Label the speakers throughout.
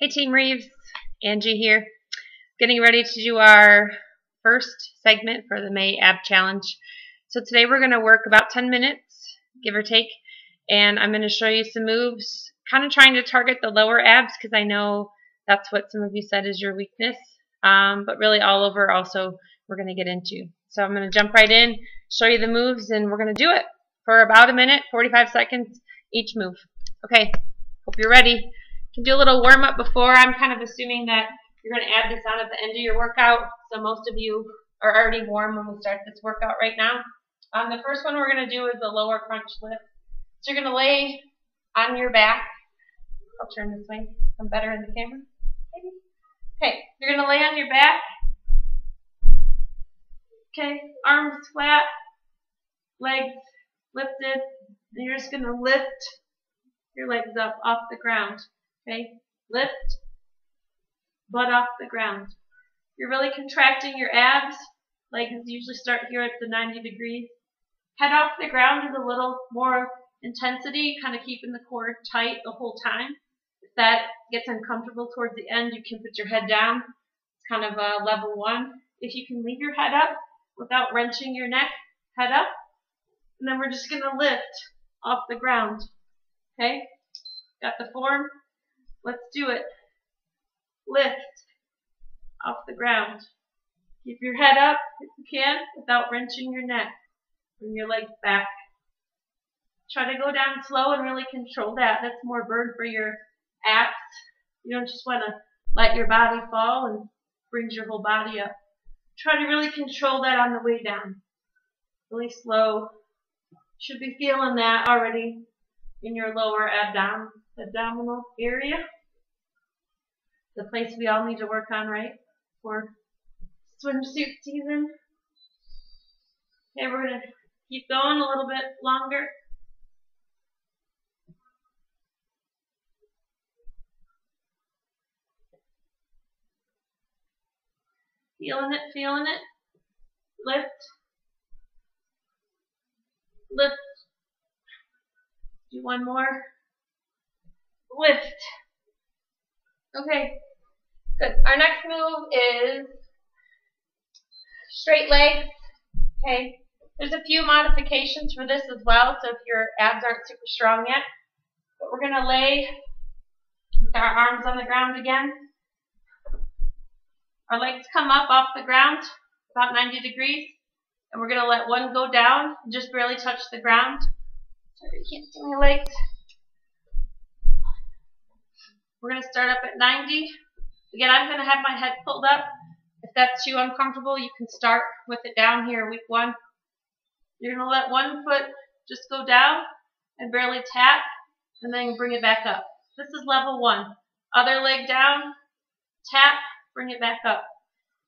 Speaker 1: Hey Team Reeves, Angie here. Getting ready to do our first segment for the May Ab Challenge. So today we're going to work about 10 minutes, give or take, and I'm going to show you some moves, kind of trying to target the lower abs because I know that's what some of you said is your weakness, but really all over also we're going to get into. So I'm going to jump right in, show you the moves, and we're going to do it for about a minute, 45 seconds each move. Okay, hope you're ready. You can do a little warm-up before. I'm kind of assuming that you're going to add this on at the end of your workout, so most of you are already warm when we start this workout right now. The first one we're going to do is the lower crunch lift. So you're going to lay on your back. I'll turn this way. I'm better in the camera. Maybe. Okay, you're going to lay on your back. Okay, arms flat, legs lifted, and you're just going to lift your legs up off the ground. Okay, lift, butt off the ground. You're really contracting your abs. Legs usually start here at the 90 degrees. Head off the ground is a little more intensity, kind of keeping the core tight the whole time. If that gets uncomfortable towards the end, you can put your head down. It's kind of a level 1. If you can leave your head up without wrenching your neck, head up. And then we're just going to lift off the ground. Okay? Got the form? Let's do it. Lift off the ground. Keep your head up if you can without wrenching your neck. Bring your legs back. Try to go down slow and really control that. That's more burn for your abs. You don't just want to let your body fall and brings your whole body up. Try to really control that on the way down. Really slow. Should be feeling that already in your lower abdominal area. The place we all need to work on, right? For swimsuit season. Okay, we're going to keep going a little bit longer. Feeling it, feeling it. Lift. Lift. Do one more. Lift. Okay, good. Our next move is straight legs. Okay, there's a few modifications for this as well, so if your abs aren't super strong yet. But we're going to lay our arms on the ground again. Our legs come up off the ground, about 90 degrees. And we're going to let one go down, just barely touch the ground. Sorry, you can't see my legs. We're going to start up at 90. Again, I'm going to have my head pulled up. If that's too uncomfortable, you can start with it down here, week 1. You're going to let one foot just go down and barely tap, and then bring it back up. This is level 1. Other leg down, tap, bring it back up.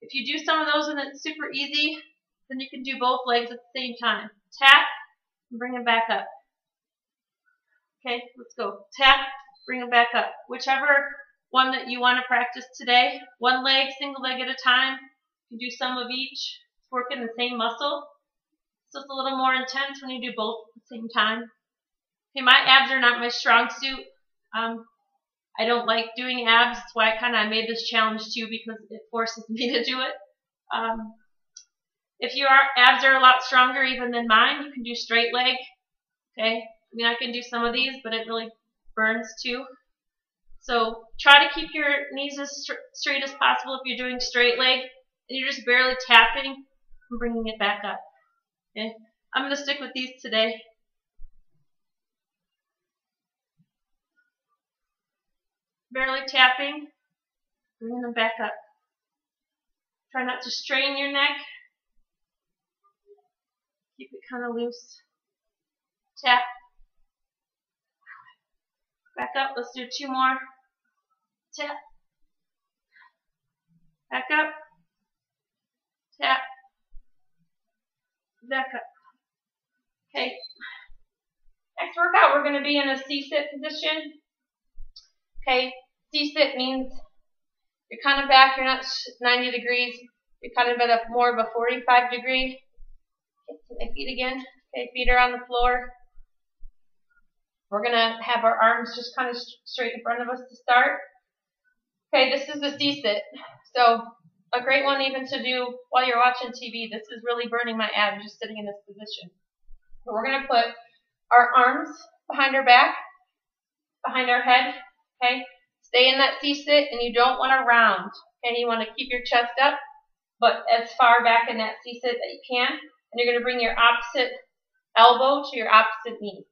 Speaker 1: If you do some of those and it's super easy, then you can do both legs at the same time. Tap, and bring it back up. Okay, let's go. Tap, bring it back up. Whichever one that you want to practice today. One leg, single leg at a time. You can do some of each. It's working the same muscle. So it's a little more intense when you do both at the same time. Okay, my abs are not my strong suit. I don't like doing abs. That's why I made this challenge too, because it forces me to do it. If your abs are a lot stronger even than mine, you can do straight leg. Okay, I mean I can do some of these, but it really burns too. So try to keep your knees as straight as possible if you're doing straight leg, and you're just barely tapping and bringing it back up. Okay, I'm going to stick with these today. Barely tapping, bringing them back up. Try not to strain your neck. Keep it kind of loose. Tap. Back up. Let's do 2 more. Tap. Back up. Tap. Back up. Okay. Next workout, we're going to be in a C-sit position. Okay. C-sit means you're kind of back. You're not 90 degrees. You're kind of at a more of a 45 degree. Get to my feet again. Okay, feet are on the floor. We're going to have our arms just kind of straight in front of us to start. Okay, this is the C-sit. So a great one even to do while you're watching TV. This is really burning my abs just sitting in this position. So we're going to put our arms behind our back, behind our head. Okay, stay in that C-sit, and you don't want to round. Okay, you want to keep your chest up, but as far back in that C-sit that you can. And you're going to bring your opposite elbow to your opposite knee.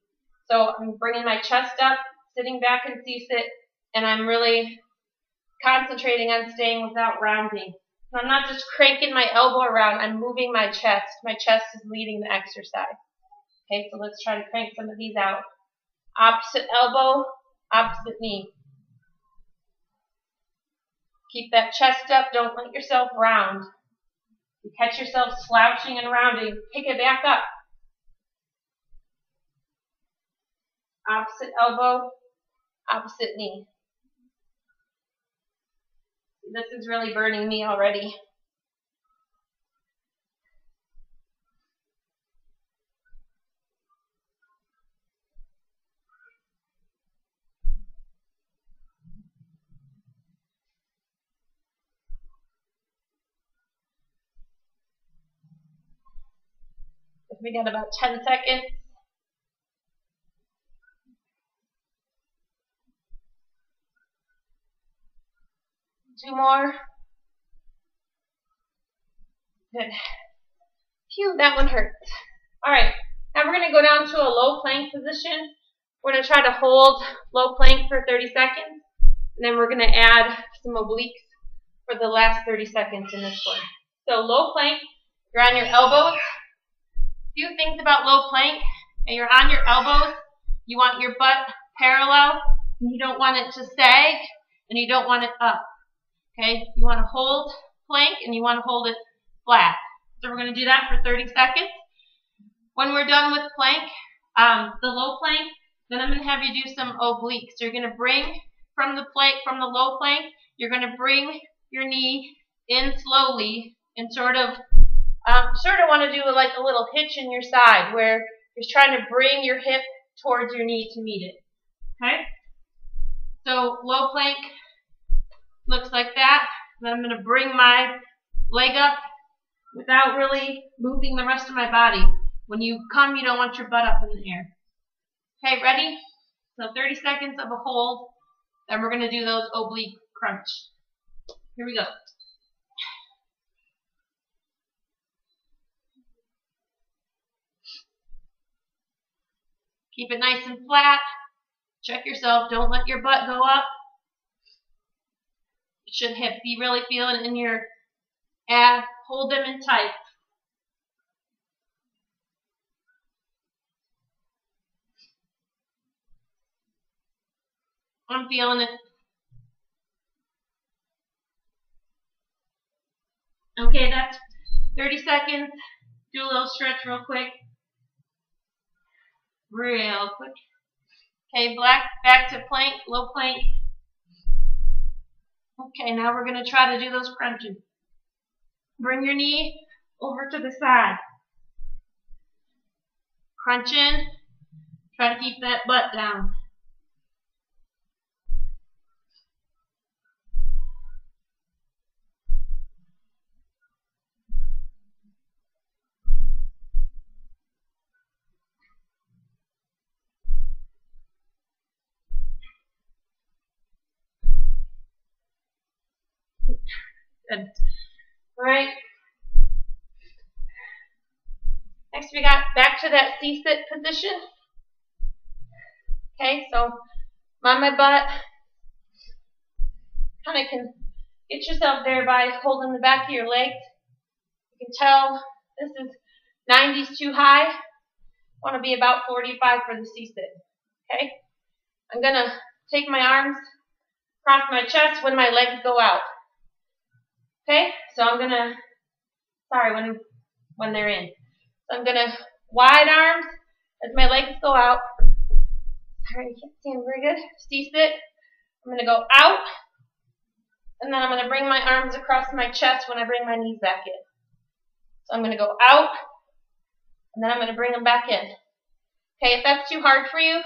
Speaker 1: So I'm bringing my chest up, sitting back in C-sit, and I'm really concentrating on staying without rounding. And I'm not just cranking my elbow around, I'm moving my chest. My chest is leading the exercise. Okay, so let's try to crank some of these out. Opposite elbow, opposite knee. Keep that chest up, don't let yourself round. You catch yourself slouching and rounding, pick it back up. Opposite elbow, opposite knee. This is really burning me already. We got about 10 seconds. Two more. Good. Phew, that one hurts. Alright, now we're going to go down to a low plank position. We're going to try to hold low plank for 30 seconds. And then we're going to add some obliques for the last 30 seconds in this one. So low plank, you're on your elbows. Few things about low plank, and you're on your elbows, you want your butt parallel, and you don't want it to sag, and you don't want it up. Okay, you want to hold plank, and you want to hold it flat. So we're going to do that for 30 seconds. When we're done with plank, the low plank, then I'm going to have you do some obliques. So you're going to bring from the low plank, you're going to bring your knee in slowly and sort of want to do like a little hitch in your side where you're trying to bring your hip towards your knee to meet it. Okay? So low plank looks like that. Then I'm going to bring my leg up without really moving the rest of my body. When you come, you don't want your butt up in the air. Okay, ready? So 30 seconds of a hold. Then we're going to do those oblique crunch. Here we go. Keep it nice and flat. Check yourself. Don't let your butt go up. You should be really feeling it in your abs. Hold them in tight. I'm feeling it. Okay, that's 30 seconds. Do a little stretch real quick. Real quick. Okay, back to plank, low plank. Okay, now we're going to try to do those crunches. Bring your knee over to the side. Crunch in. Try to keep that butt down. Good. All right. Next, we got back to that C-sit position. Okay, so I'm on my butt. Kind of can get yourself there by holding the back of your legs. You can tell this is 90s too high. I want to be about 45 for the C-sit. Okay, I'm gonna take my arms across my chest when my legs go out. Okay, so I'm gonna, when they're in. So I'm gonna wide arms as my legs go out. Sorry, I can't see them very good. C-sit. I'm gonna go out, and then I'm gonna bring my arms across my chest when I bring my knees back in. So I'm gonna go out, and then I'm gonna bring them back in. Okay, if that's too hard for you,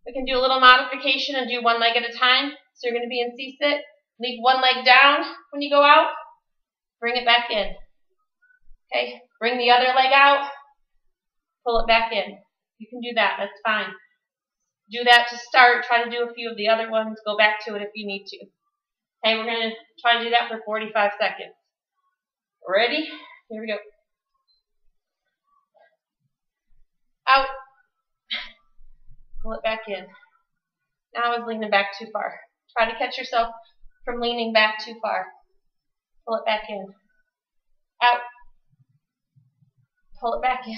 Speaker 1: we can do a little modification and do one leg at a time. So you're gonna be in C-sit. Leave one leg down when you go out. Bring it back in. Okay, bring the other leg out. Pull it back in. You can do that. That's fine. Do that to start. Try to do a few of the other ones. Go back to it if you need to. Okay, we're going to try to do that for 45 seconds. Ready? Here we go. Out. Pull it back in. Now I was leaning back too far. Try to catch yourself from leaning back too far. Pull it back in. Out. Pull it back in.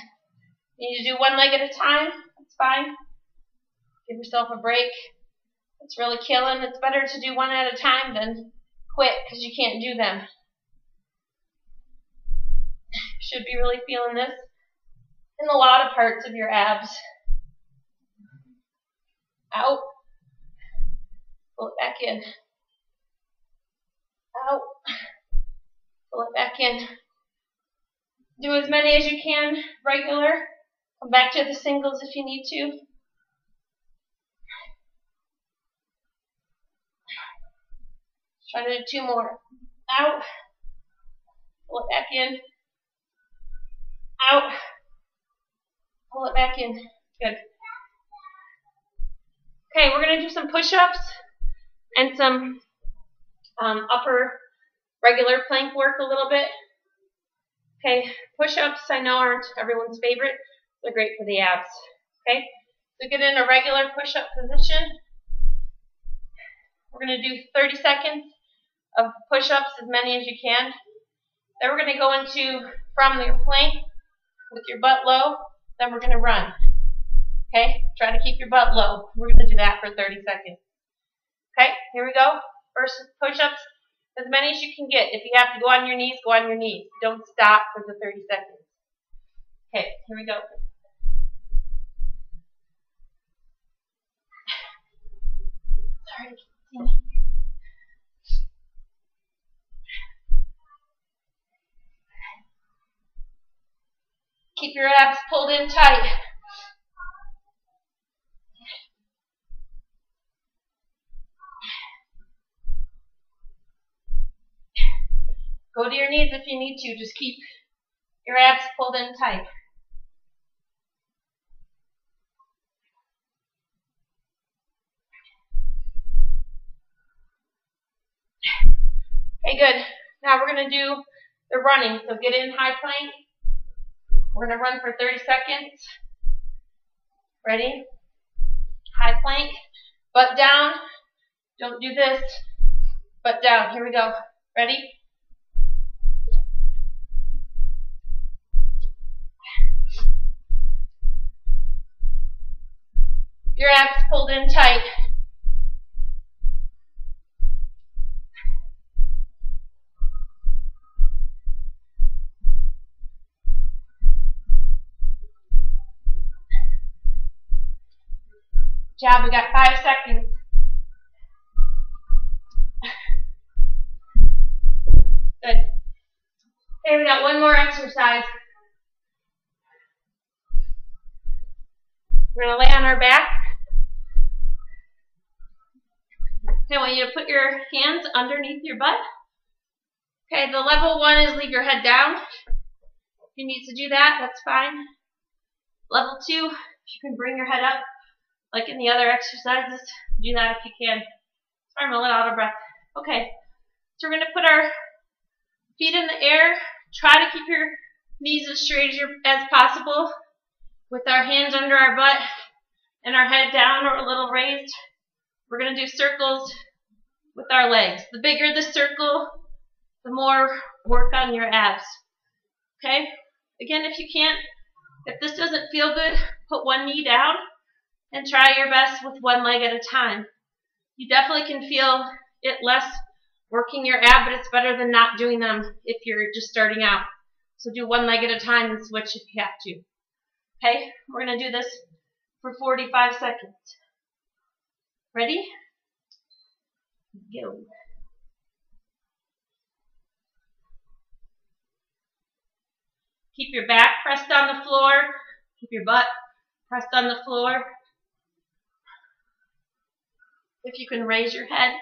Speaker 1: You need to do one leg at a time. That's fine. Give yourself a break. It's really killing. It's better to do one at a time than quit because you can't do them. You should be really feeling this in a lot of parts of your abs. Out. Pull it back in. Out. Pull it back in. Do as many as you can, regular. Come back to the singles if you need to. Try to do 2 more. Out. Pull it back in. Out. Pull it back in. Good. Okay, we're going to do some push-ups and some upper regular plank work a little bit. Okay, push-ups I know aren't everyone's favorite. They're great for the abs. Okay, so get in a regular push-up position. We're going to do 30 seconds of push-ups, as many as you can. Then we're going to go into from your plank with your butt low. Then we're going to run. Okay, try to keep your butt low. We're going to do that for 30 seconds. Okay, here we go. First push-ups, as many as you can get. If you have to go on your knees, go on your knees. Don't stop for the 30 seconds. Okay, here we go. Sorry, see me. Keep your abs pulled in tight. Go to your knees if you need to. Just keep your abs pulled in tight. Okay, good. Now we're going to do the running. So get in high plank. We're going to run for 30 seconds. Ready? High plank. Butt down. Don't do this. Butt down. Here we go. Ready? Your abs pulled in tight. Good job. We got 5 seconds. Good. Okay, we got one more exercise. We're going to lay on our back. Okay, I want you to put your hands underneath your butt. Okay, the level 1 is leave your head down. If you need to do that, that's fine. Level 2, if you can bring your head up, like in the other exercises, do that if you can. Sorry, I'm a little out of breath. Okay, so we're going to put our feet in the air. Try to keep your knees as straight as possible with our hands under our butt and our head down or a little raised. We're going to do circles with our legs. The bigger the circle, the more work on your abs. Okay? Again, if you can't, if this doesn't feel good, put one knee down and try your best with one leg at a time. You definitely can feel it less working your ab, but it's better than not doing them if you're just starting out. So do one leg at a time and switch if you have to. Okay? We're going to do this for 45 seconds. Ready? Go. Keep your back pressed on the floor. Keep your butt pressed on the floor. If you can raise your head,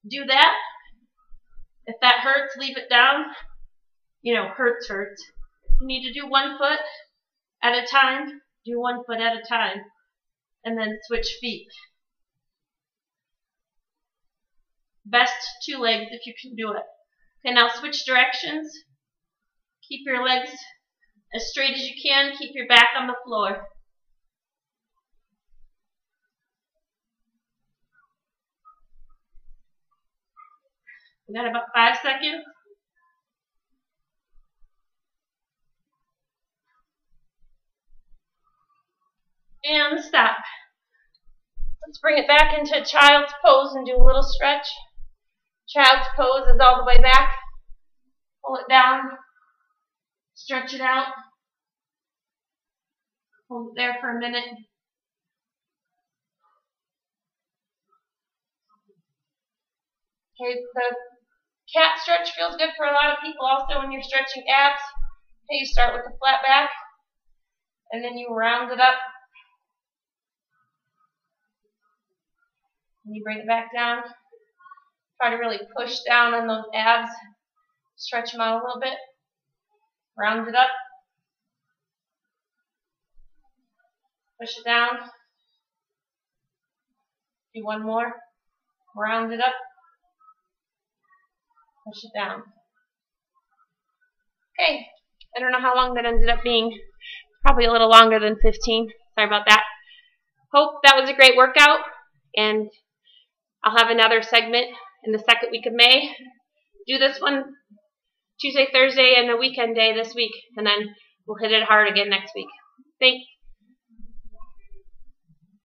Speaker 1: do that. If that hurts, leave it down. Hurts. You need to do 1 foot at a time. Do 1 foot at a time. And then switch feet. Best 2 legs if you can do it. Okay, now switch directions. Keep your legs as straight as you can. Keep your back on the floor. We got about 5 seconds. And stop. Let's bring it back into child's pose and do a little stretch. Child's pose is all the way back. Pull it down. Stretch it out. Hold it there for a minute. Okay, the cat stretch feels good for a lot of people also when you're stretching abs. Okay, you start with the flat back, and then you round it up. And you bring it back down. Try to really push down on those abs. Stretch them out a little bit. Round it up. Push it down. Do 1 more. Round it up. Push it down. Okay. I don't know how long that ended up being. Probably a little longer than 15. Sorry about that. Hope that was a great workout. And I'll have another segment in the second week of May. Do this one Tuesday, Thursday, and a weekend day this week. And then we'll hit it hard again next week. Thanks.